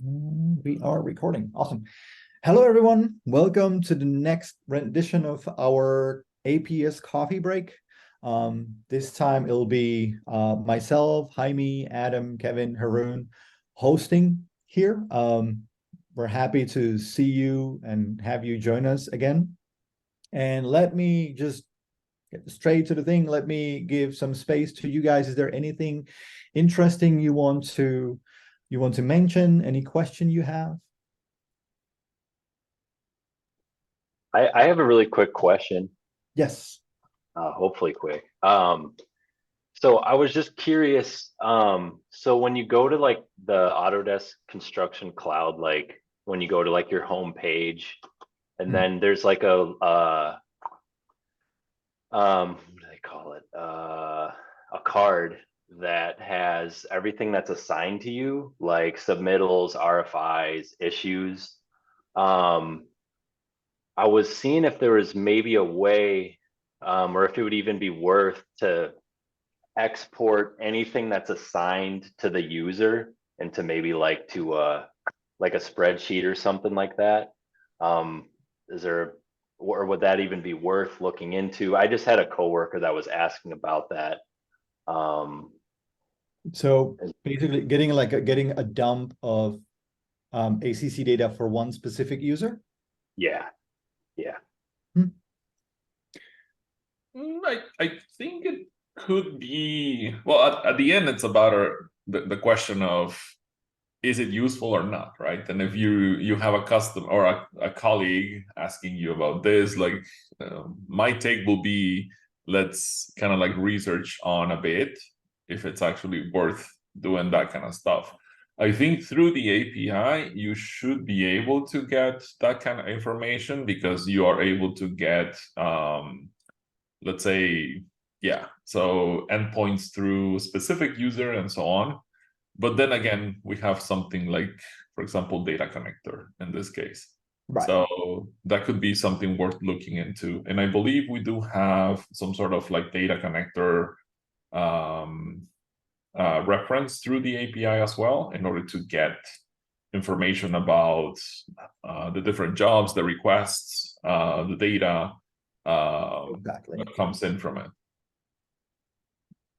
We are recording. Awesome. Hello, everyone. Welcome to the next rendition of our APS coffee break. This time it'll be myself, Jaime, Adam, Kevin, Haroon hosting here. We're happy to see you and have you join us again. And let me just get straight to the thing. Let me give some space to you guys. Is there anything interesting you want to mention? Any question you have? I have a really quick question. Yes. Hopefully quick. So I was just curious. So when you go to like the Autodesk Construction Cloud, like when you go to like your home page, and then there's like what do they call it? A card that has everything that's assigned to you, like submittals, RFIs, issues. I was seeing if there was maybe a way, or if it would even be worth to export anything that's assigned to the user into maybe like like a spreadsheet or something like that. Is there, or would that even be worth looking into? I just had a coworker that was asking about that. So basically getting a dump of ACC data for one specific user? Yeah. I think it could be, well, at the end, it's about the question of, is it useful or not, right? And if you have a customer or a colleague asking you about this, like my take will be, let's kind of like research on a bit if it's actually worth doing that kind of stuff. I think through the API, you should be able to get that kind of information because you are able to get, let's say, yeah, so endpoints through specific user and so on. But then again, we have something like, for example, data connector in this case. Right. So that could be something worth looking into. And I believe we do have some sort of like data connector reference through the API as well in order to get information about the different jobs, the requests, the data that comes in from it.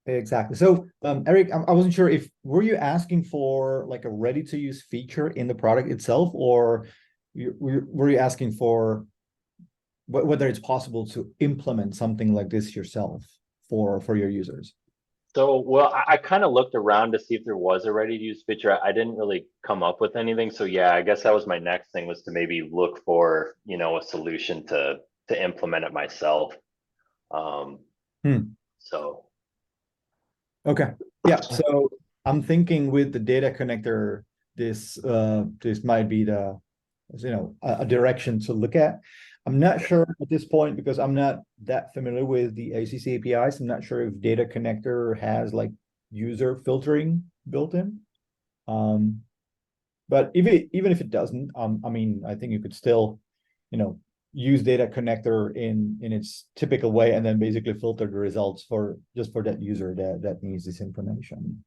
Exactly. So, Eric, I wasn't sure if were you asking for like a ready-to-use feature in the product itself, or were you asking for whether it's possible to implement something like this yourself for your users? So, well, I kind of looked around to see if there was a ready-to-use feature. I didn't really come up with anything. So yeah, I guess that was my next thing, was to maybe look for, a solution to implement it myself. So. Okay. Yeah. So I'm thinking with the data connector, this might be a direction to look at. I'm not sure at this point because I'm not that familiar with the ACC APIs. I'm not sure if data connector has like user filtering built in. But even if it doesn't, I mean, I think you could still, use data connector in its typical way and then basically filter the results for that user that needs this information.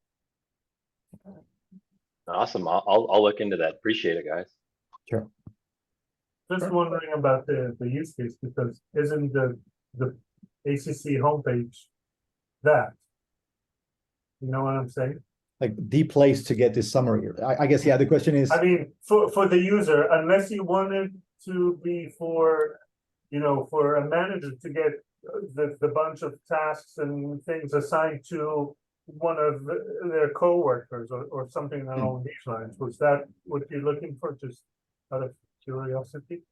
Awesome. I'll look into that. Appreciate it, guys. Sure. Just wondering about the use case, because isn't the ACC homepage that? You know what I'm saying? Like the place to get this summary. I guess, yeah, the question is, I mean, for the user, unless you wanted to be for a manager to get the bunch of tasks and things assigned to one of their co-workers or something along these lines. Was that what you're looking for, just out of curiosity?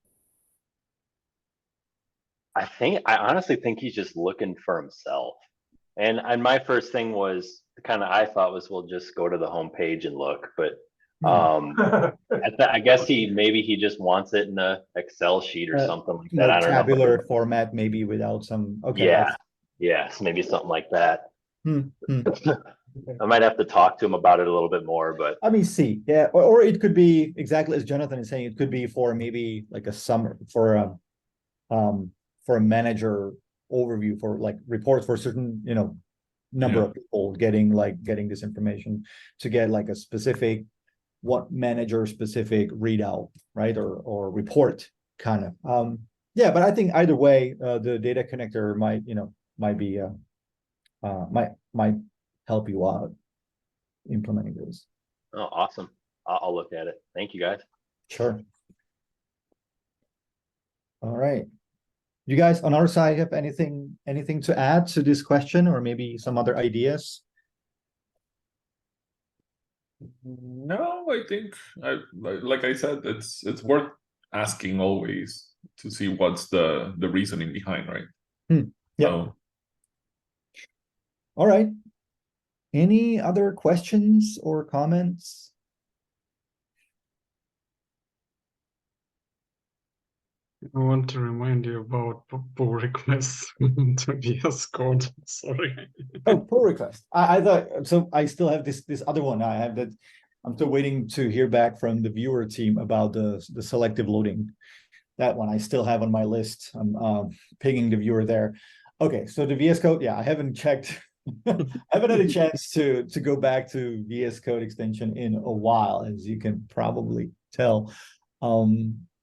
I honestly think he's just looking for himself. And my first thing was I thought was, we'll just go to the homepage and look, but I guess maybe he just wants it in a Excel sheet or something like that. I don't know. Tabular format, maybe without some. Okay. Yeah. Yes, maybe something like that. I might have to talk to him about it a little bit more, but let me see. Yeah, or it could be exactly as Jonathan is saying. It could be for maybe like a summer for a manager overview for like reports for certain number of people getting this information to get like a specific what manager specific readout, right, or report kind of. Yeah, but I think either way, the data connector might be might help you out implementing those. Oh, awesome. I'll look at it. Thank you, guys. Sure. All right. You guys on our side have anything to add to this question, or maybe some other ideas? No, I think like I said, it's worth asking always to see what's the reasoning behind, right? Yeah. So, All right. Any other questions or comments? I want to remind you about pull requests to VS Code. Sorry. Oh, pull request. I thought so. I still have this other one. I have that. I'm still waiting to hear back from the viewer team about the selective loading. That one I still have on my list. I'm pinging the viewer there. Okay, so the VS Code. Yeah, I haven't checked. I haven't had a chance to go back to VS Code extension in a while, as you can probably tell.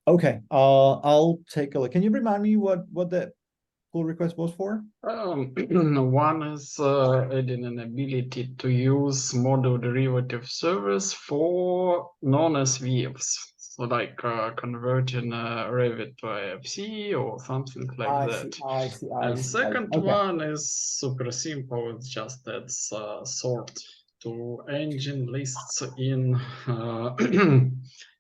Okay, I'll take a look. Can you remind me what that pull request was for? One is adding an ability to use model derivative service for non-SVFs. So like converting Revit to IFC or something like that. I see. And second Okay. one is super simple. It's just adds sort to engine lists in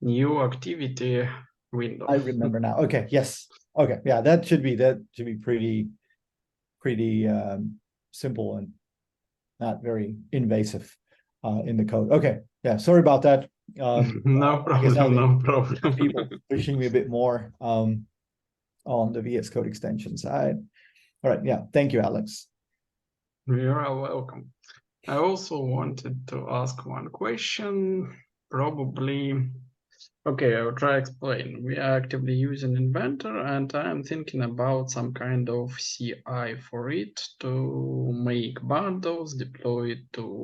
new activity window. I remember now. Okay, yes. Okay, yeah, that should be pretty simple and not very invasive in the code. Okay, yeah, sorry about that. No I guess problem, now no problem. people pushing me a bit more on the VS Code extension side. All right, yeah, thank you, Alex. You're welcome. I also wanted to ask one question, probably. Okay, I'll try explain. We are actively using Inventor, and I'm thinking about some kind of CI for it to make bundles, deploy it to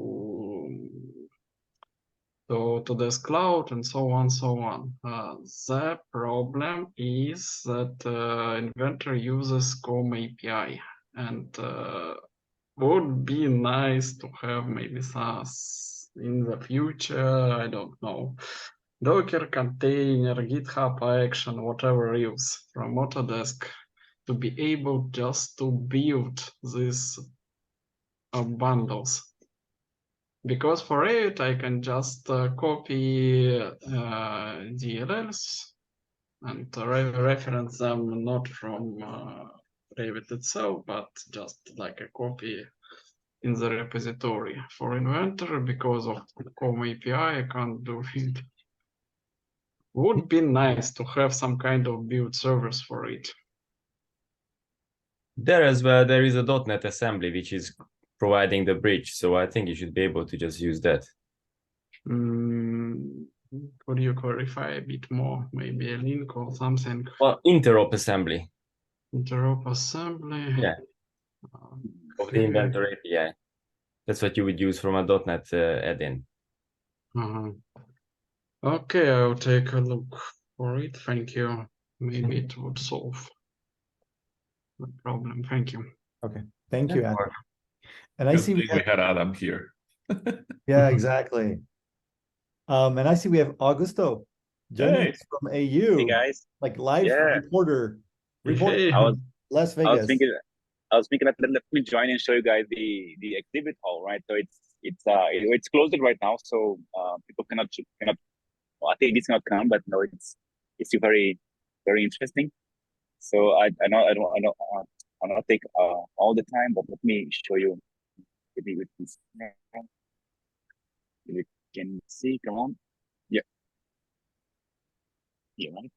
this cloud, and so on, so on. The problem is that Inventor uses COM API, and would be nice to have maybe SaaS in the future. I don't know. Docker container, GitHub action, whatever else from Autodesk to be able just to build these bundles. Because for it, I can just copy DLLs and reference them not from Revit itself, but just like a copy in the repository. For Inventor, because of the COM API, I can't do it. Would be nice to have some kind of build service for it. There as well, there is a .NET assembly which is providing the bridge, so I think you should be able to just use that. Could you clarify a bit more? Maybe a link or something? Well, interop assembly. Interop assembly. Yeah. Of the Inventor API. That's what you would use from a .NET add-in. Okay, I'll take a look for it. Thank you. Maybe it would solve the problem. Thank you. Okay, thank you, Adam. And I good see thing we had Adam here. yeah, exactly. And I see we have Augusto joining us from AU. Hey guys, like live reporter Hey. Las Vegas. I was thinking that let me join and show you guys the exhibit hall, right? So it's closed right now, so people cannot. Well, I think it's not come, but no, it's still very interesting. So I I'll not take all the time, but let me show you. Maybe with this. You can see. Come on. Yeah. Yeah. Right.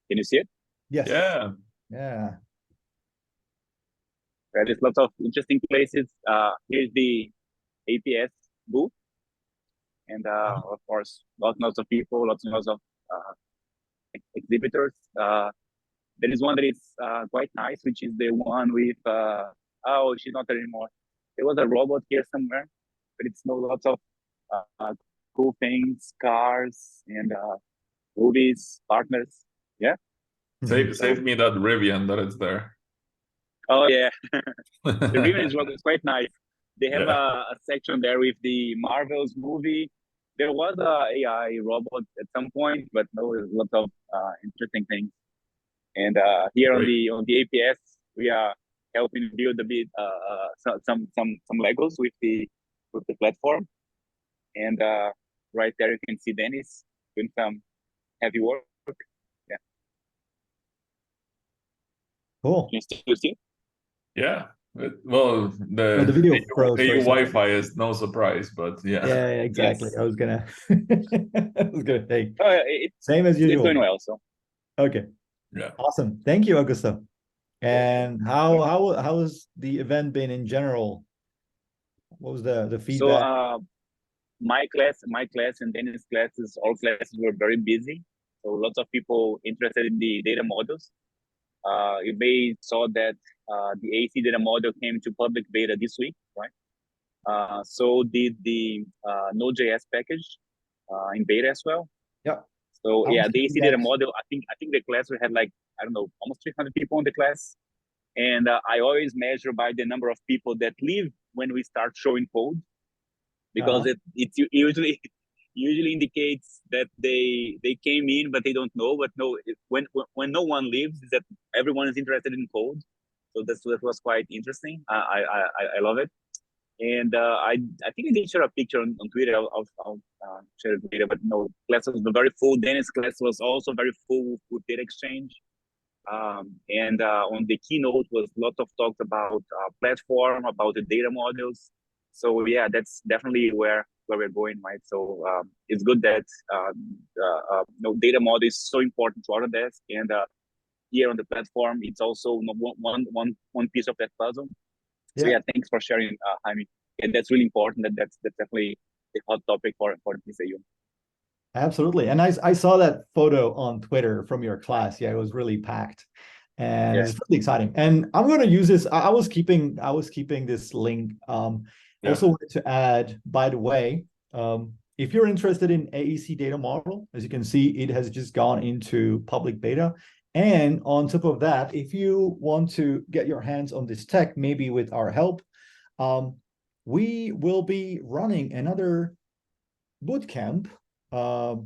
Can you see it? Yes. Yeah. Yeah. Right, there's lots of interesting places. Here's the APS booth, and of course, lots of people, lots of exhibitors. There is one that is quite nice, which is the one with oh, she's not there anymore. There was a robot here somewhere, but it's no lots of cool things, cars, and movies, partners. Yeah. Save me that Rivian that is there. Oh yeah, the Riven is quite nice. They have Yeah. a section there with the Marvel's movie. There was a AI robot at some point, but no, there's lots of interesting things. And here on Great. the APS, we are helping build a bit some Legos with the platform. And right there you can see Dennis doing some heavy work. Yeah. Cool. Can you still see? Yeah. Well, Oh, the video froze for AU a second. Wi-Fi is no surprise, but yeah. Yeah, exactly. Yes. I was gonna I was gonna say Oh, same as it's usual. going well. So Okay. Yeah. Awesome. Thank you, Augusto. And how has the event been in general? What was the so feedback? my class and Dennis classes, all classes were very busy. So lots of people interested in the data models. You may saw that the AC data model came to public beta this week, right? So did the Node.js package in beta as well. Yeah. So I yeah, was the AC thinking data that- model. I think the class we had like, I don't know, almost 300 people in the class, and I always measure by the number of people that leave when we start showing code, because it usually indicates that they came in but they don't know. But no, when no one leaves, is that everyone is interested in code. So that was quite interesting. I love it. And I think I did share a picture on Twitter. I'll share it later. But no, class was very full. Dennis' class was also very full with data exchange. And on the keynote was lots of talks about platform, about the data models. So yeah, that's definitely where we're going, right? So it's good that data model is so important to Autodesk, and here on the platform, it's also one piece of that puzzle. So yeah, thanks for sharing, Jaime. And that's really important. That's definitely the hot topic for this AU. Absolutely. And I saw that photo on Twitter from your class. Yeah, it was really packed. And it's really exciting. And I'm going to use this. I was keeping this link. Also wanted to add, by the way, if you're interested in AEC data model, as you can see, it has just gone into public beta. And on top of that, if you want to get your hands on this tech, maybe with our help, we will be running another bootcamp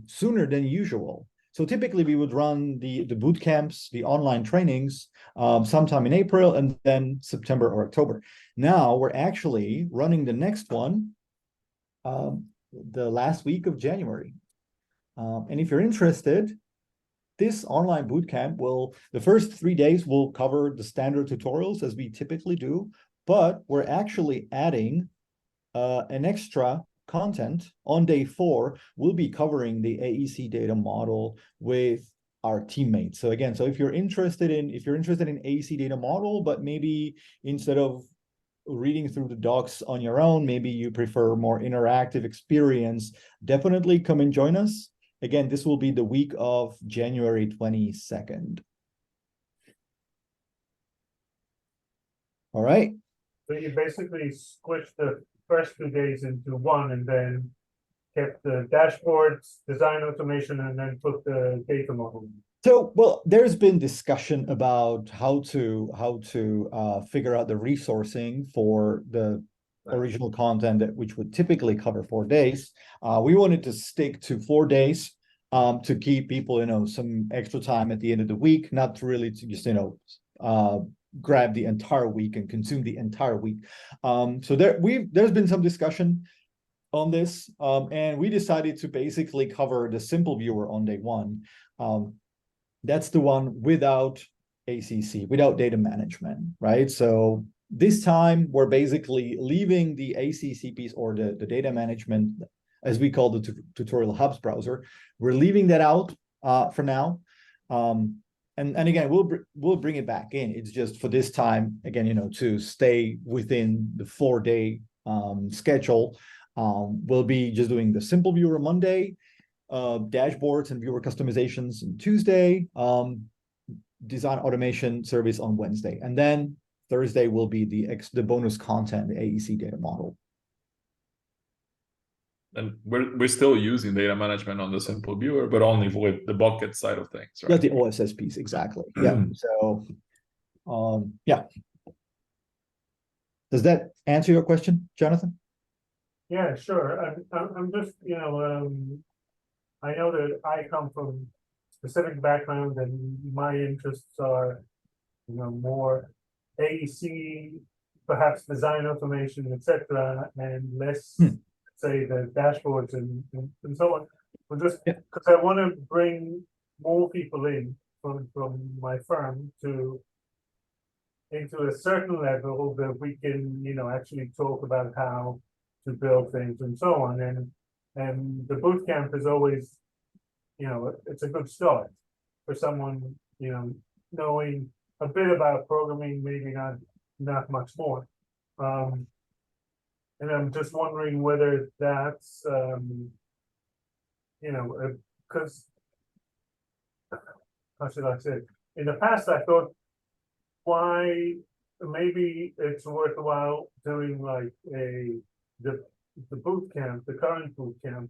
sooner than usual. So typically we would run the boot camps, the online trainings, sometime in April and then September or October. Now we're actually running the next one the last week of January. And if you're interested, this online bootcamp the first 3 days will cover the standard tutorials as we typically do, but we're actually adding an extra content. On day 4, we'll be covering the AEC data model with our teammates. So again, if you're interested in AEC data model, but maybe instead of reading through the docs on your own, maybe you prefer more interactive experience, definitely come and join us. Again, this will be the week of January 22nd. All right. So you basically squished the first 2 days into one, and then kept the dashboards, design automation, and then put the data model. So, well, there's been discussion about how to figure out the resourcing for the original content which would typically cover 4 days. We wanted to stick to 4 days to keep people, some extra time at the end of the week, not really to just, grab the entire week and consume the entire week. So there's been some discussion on this, and we decided to basically cover the simple viewer on day 1. That's the one without ACC, without data management, right? So this time we're basically leaving the ACC piece, or the data management, as we call the tutorial hubs browser. We're leaving that out for now. And again, we'll bring it back in. It's just for this time, again, to stay within the 4-day schedule. We'll be just doing the simple viewer Monday, dashboards and viewer customizations on Tuesday, design automation service on Wednesday, and then Thursday will be the bonus content, the AEC data model. and we're still using data management on the simple viewer, but only with the bucket side of things, right? Yeah, the OSS piece, exactly. Yeah. So, yeah. Does that answer your question, Jonathan? Yeah, sure. I'm just, I know that I come from specific background and my interests are, more AEC, perhaps design automation, etc., and less, say, the dashboards and so on. But just because I want to bring more people in from my firm into a certain level that we can, actually talk about how to build things and so on. And the boot camp is always, it's a good start for someone, knowing a bit about programming, maybe not much more. And I'm just wondering whether that's, because how should I say it? In the past, I thought, why maybe it's worthwhile doing like the boot camp, the current boot camp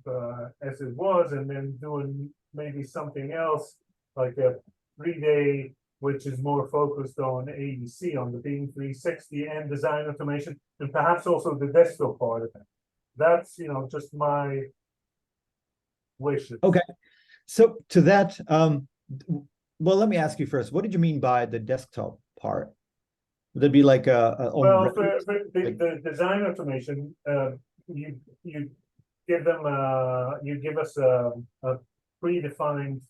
as it was, and then doing maybe something else like a 3-day, which is more focused on AEC, on the Beam 360 and design automation, and perhaps also the desktop part of it. That's just my wishes. Okay. So to that, well, let me ask you first. What did you mean by the desktop part? Would it be like well, for the design automation, you give them you give us a predefined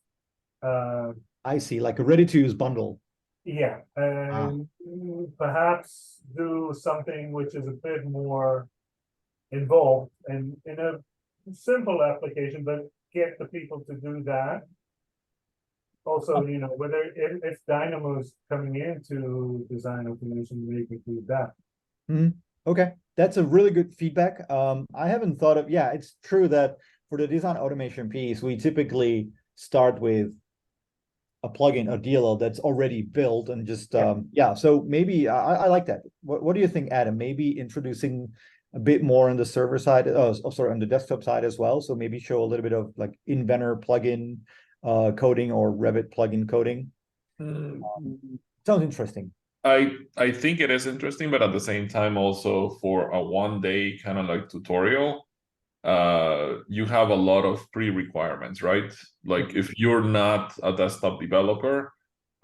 I see, like a ready-to-use bundle. Yeah, and perhaps do something which is a bit more involved and in a simple application, but get the people to do that. Also, whether if Dynamo's coming into design automation, they could do that. Okay, that's a really good feedback. I haven't thought of, yeah, it's true that for the design automation piece, we typically start with a plugin, a DLL that's already built and just, so maybe I like that. What do you think, Adam? Maybe introducing a bit more on the server side, sorry, on the desktop side as well. So maybe show a little bit of like Inventor plugin coding or Revit plugin coding. Sounds interesting. I think it is interesting, but at the same time, also for a 1-day kind of like tutorial, you have a lot of pre-requirements, right? Like if you're not a desktop developer,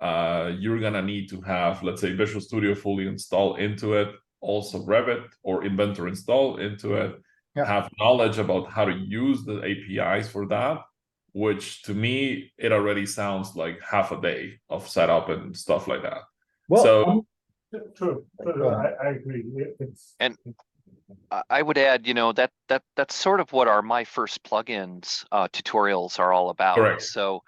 you're gonna need to have, let's say, Visual Studio fully installed into it, also Revit or Inventor installed into it, have knowledge about how to use the APIs for that, which to me, it already sounds like half a day of setup and stuff like that. Well, so true. I agree. And I would add, that's sort of what our My First Plugins tutorials are all about. Correct. So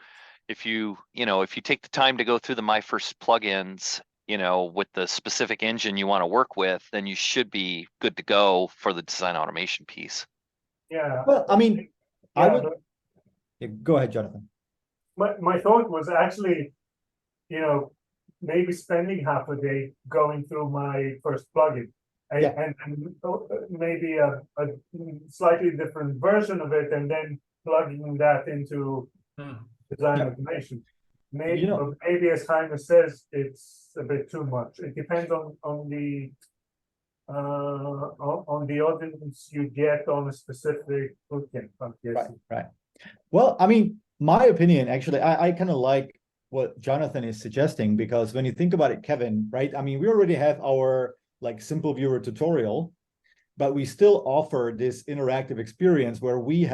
if you take the time to go through the My First Plugins, with the specific engine you want to work with, then you should be good to go for the design automation piece. Yeah. Well, I mean, I would. Go ahead, Jonathan. My thought was actually, maybe spending half a day going through my first plugin and maybe a slightly different version of it, and then plugging that into design automation. Maybe, maybe as Jaime says, it's a bit too much. It depends on the audience you get on a specific bootcamp. Right. Well, I mean, my opinion, actually, I kind of like what Jonathan is suggesting, because when you think about it, Kevin, right? I mean, we already have our like simple viewer tutorial, but we still offer this interactive experience where we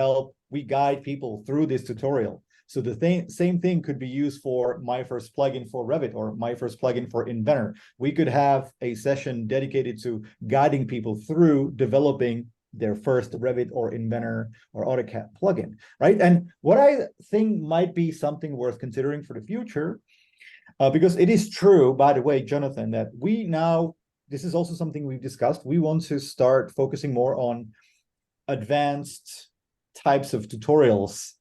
guide people through this tutorial. So the same thing could be used for My First Plugin for Revit or My First Plugin for Inventor. We could have a session dedicated to guiding people through developing their first Revit or Inventor or AutoCAD plugin, right? And what I think might be something worth considering for the future, because it is true, by the way, Jonathan, that we now, this is also something we've discussed, we want to start focusing more on advanced types of tutorials,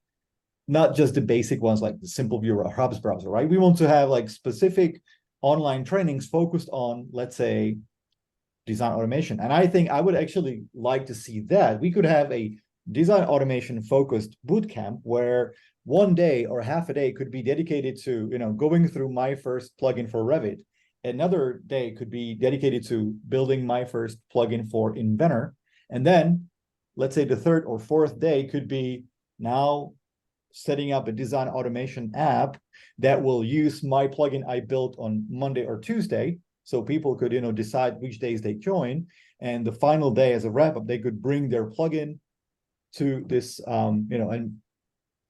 not just the basic ones like the simple viewer or Hubs browser, right? We want to have like specific online trainings focused on, let's say, design automation. And I think I would actually like to see that. We could have a design automation focused bootcamp where one day or half a day could be dedicated to, going through my first plugin for Revit. Another day could be dedicated to building my first plugin for Inventor. And then let's say the third or fourth day could be now setting up a design automation app that will use my plugin I built on Monday or Tuesday. So people could, decide which days they join. And the final day as a wrap up, they could bring their plugin to this, and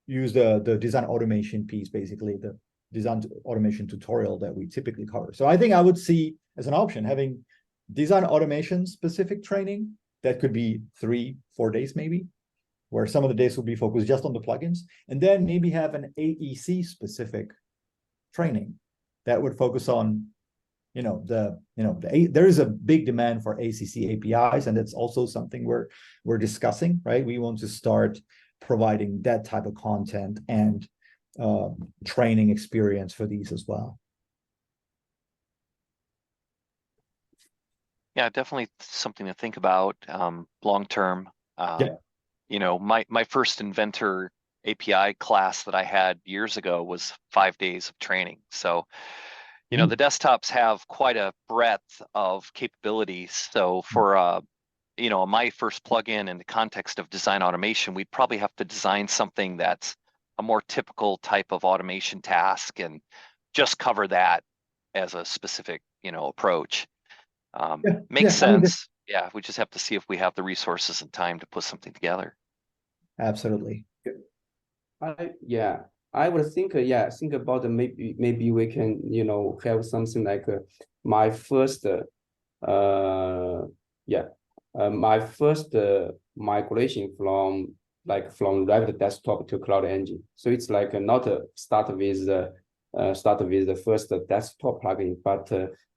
use the design automation piece, basically the design automation tutorial that we typically cover. So I think I would see as an option having design automation specific training that could be 3-4 days maybe, where some of the days will be focused just on the plugins, and then maybe have an AEC specific training that would focus on, there is a big demand for ACC APIs, and it's also something we're discussing, right? We want to start providing that type of content and training experience for these as well. Yeah, definitely something to think about long term. My first Inventor API class that I had years ago was 5 days of training. So, the desktops have quite a breadth of capabilities. So for my first plugin in the context of design automation, we'd probably have to design something that's a more typical type of automation task and just cover that as a specific, approach. Makes sense. We just have to see if we have the resources and time to put something together. Absolutely. I would think, think about maybe we can, have something like my first migration from Revit desktop to Cloud Engine. So it's like not start with the first desktop plugin, but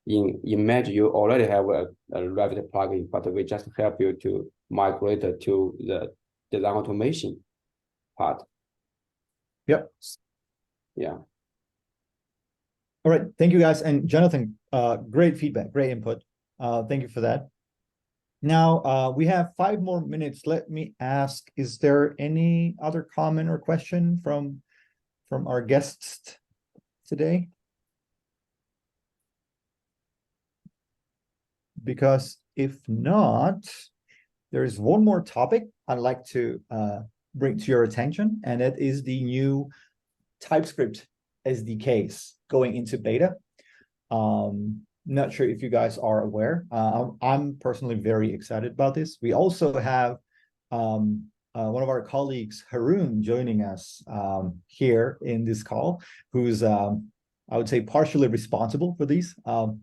imagine you already have a Revit plugin, but we just help you to migrate to the design automation part. Yep. Yeah. All right. Thank you, guys. And Jonathan, great feedback, great input. Thank you for that. Now, we have 5 more minutes. Let me ask, is there any other comment or question from our guests today? Because if not, there's one more topic I'd like to bring to your attention, and it is the new TypeScript SDKs going into beta. Not sure if you guys are aware. I'm personally very excited about this. We also have one of our colleagues, Haroon, joining us here in this call, who's, I would say, partially responsible for these. So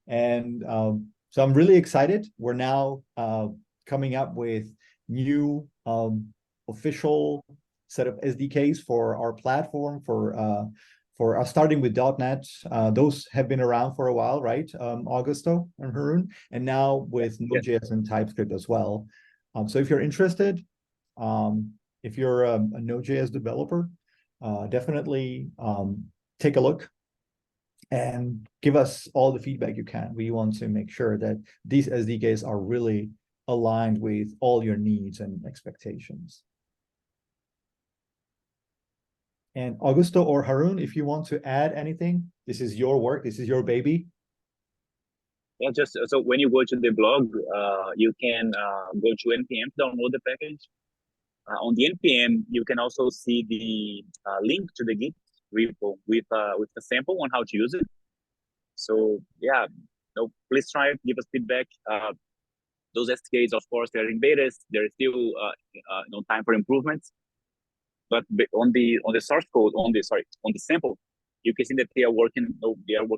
I'm really excited. We're now coming up with new official set of SDKs for our platform, for us starting with .NET. Those have been around for a while, right, Augusto and Haroon? And now with Node.js and TypeScript as well. So if you're interested, if you're a Node.js developer, definitely take a look and give us all the feedback you can. We want to make sure that these SDKs are really aligned with all your needs and expectations. And Augusto or Haroon, if you want to add anything, this is your work, this is your baby. Yeah, just so when you go to the blog, you can go to NPM to download the package. On the NPM, you can also see the link to the Git repo with the sample on how to use it. So yeah, please try it, give us feedback. Those SDKs, of course, they're in betas. There is still time for improvements. But on the source code, on the sample, you can see that they are working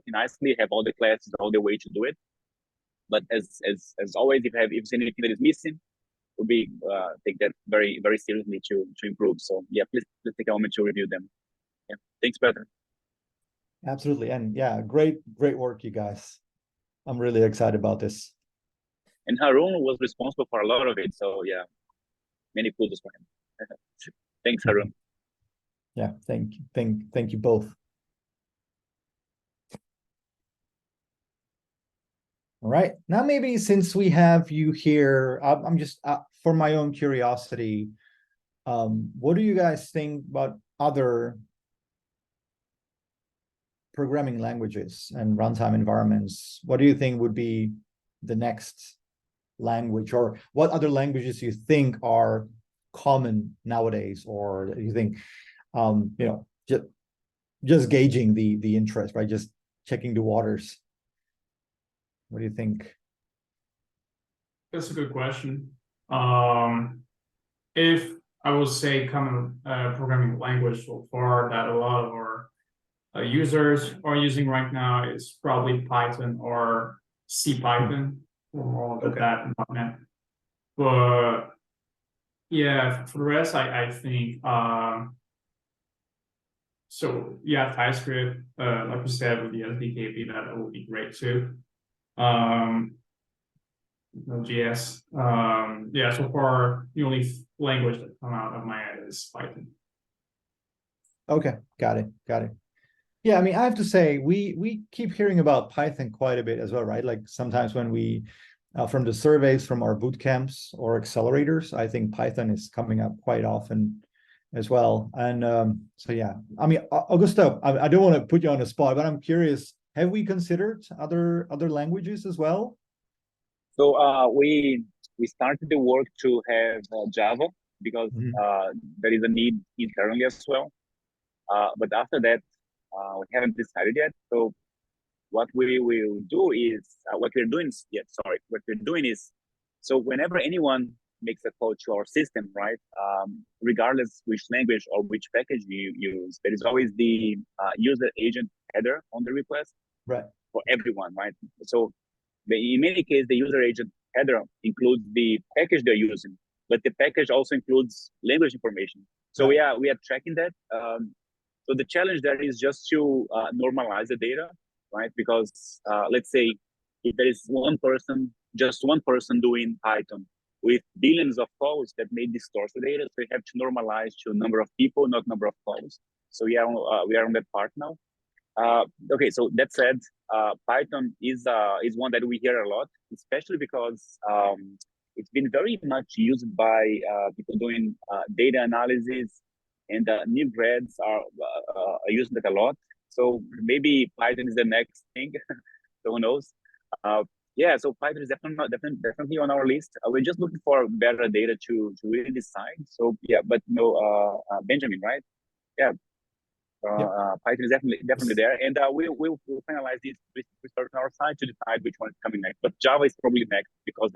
nicely, have all the classes, all the way to do it. But as always, if you see anything that is missing, we'll be take that very, very seriously to improve. So yeah, please take a moment to review them. Yeah, thanks, Peter. Absolutely, and yeah, great work, you guys. I'm really excited about this. And Haroon was responsible for a lot of it, so yeah, many kudos for him. Thanks, Haroon. Yeah, thank you both. All right, now maybe since we have you here, I'm just for my own curiosity, what do you guys think about other programming languages and runtime environments? What do you think would be the next language, or what other languages you think are common nowadays, or you think, just gauging the interest, right? Just checking the waters. What do you think? That's a good question. If I would say common programming language so far that a lot of our users are using right now is probably Python or C Python or all of that and .NET. But yeah, for the rest, I think so yeah, TypeScript, like you said, with the SDK that would be great too. Node.js. Yeah, so far the only language that come out of my head is Python. Okay, got it. Yeah, I mean, I have to say, we keep hearing about Python quite a bit as well, right? Like sometimes when we, from the surveys from our boot camps or accelerators, I think Python is coming up quite often as well. And so, yeah, I mean, Augusto, I don't want to put you on the spot, but I'm curious, have we considered other languages as well? So we started the work to have Java because there is a need internally as well. But after that, we haven't decided yet. So what we will do is, what we're doing is, so whenever anyone makes a call to our system, right, regardless which language or which package you use, there is always the user agent header on the request, right, for everyone, right? So in many cases, the user agent header includes the package they're using, but the package also includes language information. So yeah, we are tracking that. So the challenge there is just to normalize the data, right? Because let's say if there is just one person doing Python with billions of calls, that may distort the data. So we have to normalize to number of people, not number of calls. So yeah, we are on that part now. Okay, so that said, Python is one that we hear a lot, especially because it's been very much used by people doing data analysis, and new grads are using it a lot. So maybe Python is the next thing. So who knows? Yeah, so Python is definitely on our list. We're just looking for better data to really decide. So yeah, but no, Benjamin, right? Yeah. Python is definitely there, and we'll finalize this research on our side to decide which one is coming next. But Java is probably next because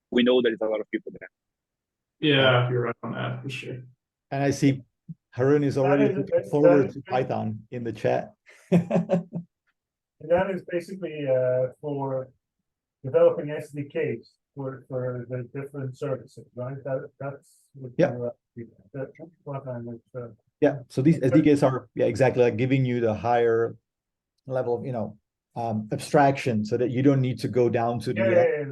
we know there is a lot of people there. Yeah, you're right on that for sure. And I see Harun is already looking forward to Python in the chat. And that is basically for developing SDKs for the different services, right? That's what what yeah, so these SDKs are exactly like giving you the higher level of abstraction, so that you don't need to go down to the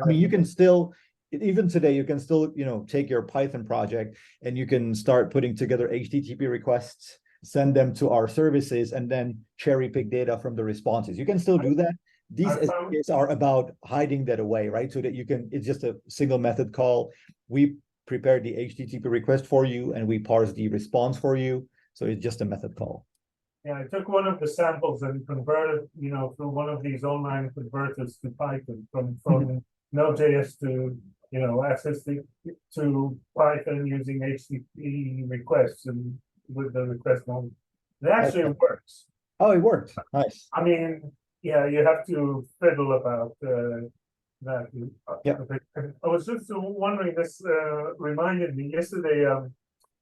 I mean, you can still, even today, you can still take your Python project and you can start putting together HTTP requests, send them to our services, and then cherry pick data from the responses. You can still do that. These SDKs are about hiding that away, right? So that you can, it's just a single method call. We prepare the HTTP request for you and we parse the response for you. So it's just a method call. Yeah, I took one of the samples and converted, through one of these online converters to Python from Node.js to, SSD to Python using HTTP requests and with the request model. It actually works. Oh, it worked. Nice. I mean, yeah, you have to fiddle about that. Yeah. I was just wondering, this reminded me yesterday,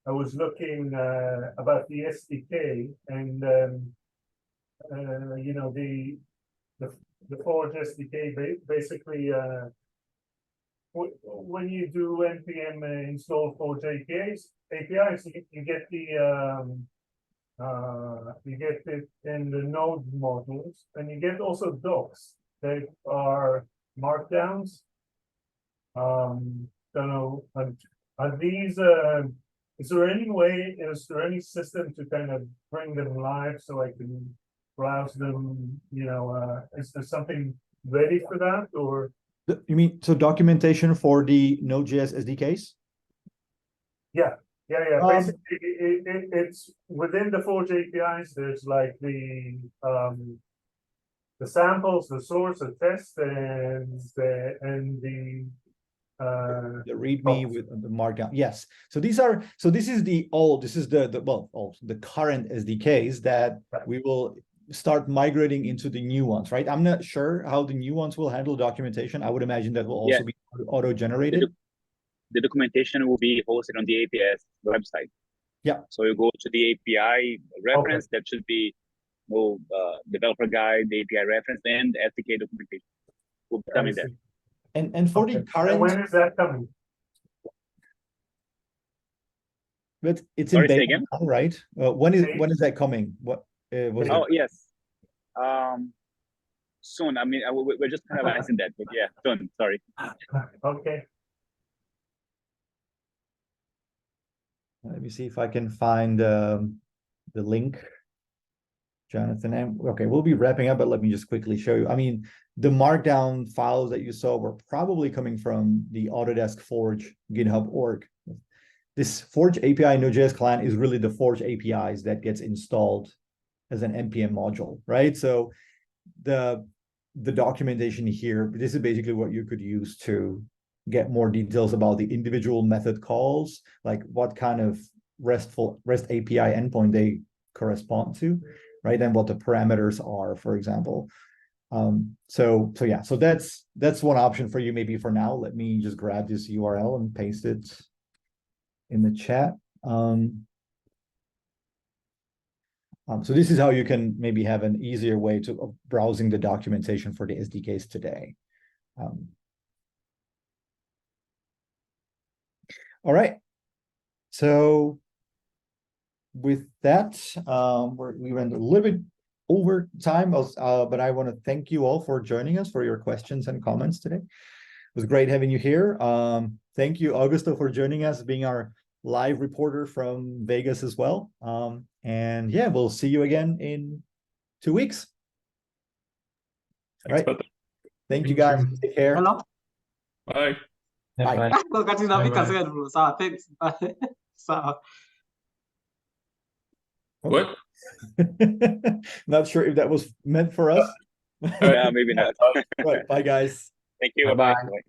I was looking about the SDK and the Forge SDK basically when you do npm install Forge APIs, you get it in the node modules, and you get also docs that are markdowns. Don't know, are these is there any system to kind of bring them live so I can browse them? Is there something ready for that, or? You mean, so documentation for the Node.js SDKs? Yeah. Yeah, Um, basically, it's within the Forge APIs, there's like the samples, the source, the test, and the the README with the markdown. Yes. So these are, so this is the old, this is the well, the current SDKs that we will start migrating into the new ones, right? I'm not sure how the new ones will handle documentation. I would imagine that will also be auto-generated. The documentation will be hosted on the APS website. Yeah. So you go to the API reference, that should be developer guide, the API reference, and SDK documentation will be coming there. And for the current, and when is that coming? but it's Sorry, in say beta again? now, right? When is that coming? What was Oh it? yes, soon. I mean, we're just kind of asking that, but yeah, soon. Sorry. Okay. Let me see if I can find the link. Jonathan, okay, we'll be wrapping up, but let me just quickly show you. I mean, the markdown files that you saw were probably coming from the Autodesk Forge GitHub org. This Forge API Node.js client is really the Forge APIs that gets installed as an NPM module, right? So the documentation here, this is basically what you could use to get more details about the individual method calls, like what kind of REST API endpoint they correspond to, right? And what the parameters are, for example. So yeah, so that's one option for you maybe for now. Let me just grab this URL and paste it in the chat. So this is how you can maybe have an easier way of browsing the documentation for the SDKs today. All right. So with that, we went a little bit over time, but I want to thank you all for joining us, for your questions and comments today. It was great having you here. Thank you, Augusto, for joining us, being our live reporter from Vegas as well. And yeah, we'll see you again in 2 weeks. All right. Thank you, guys. Take care. Hello. Bye. Bye. Kau kasih Nabi kasih dulu. Saat saat. What? Not sure if that was meant for us. Yeah, maybe not. Right. Bye, guys. Thank you. Bye-bye. Bye.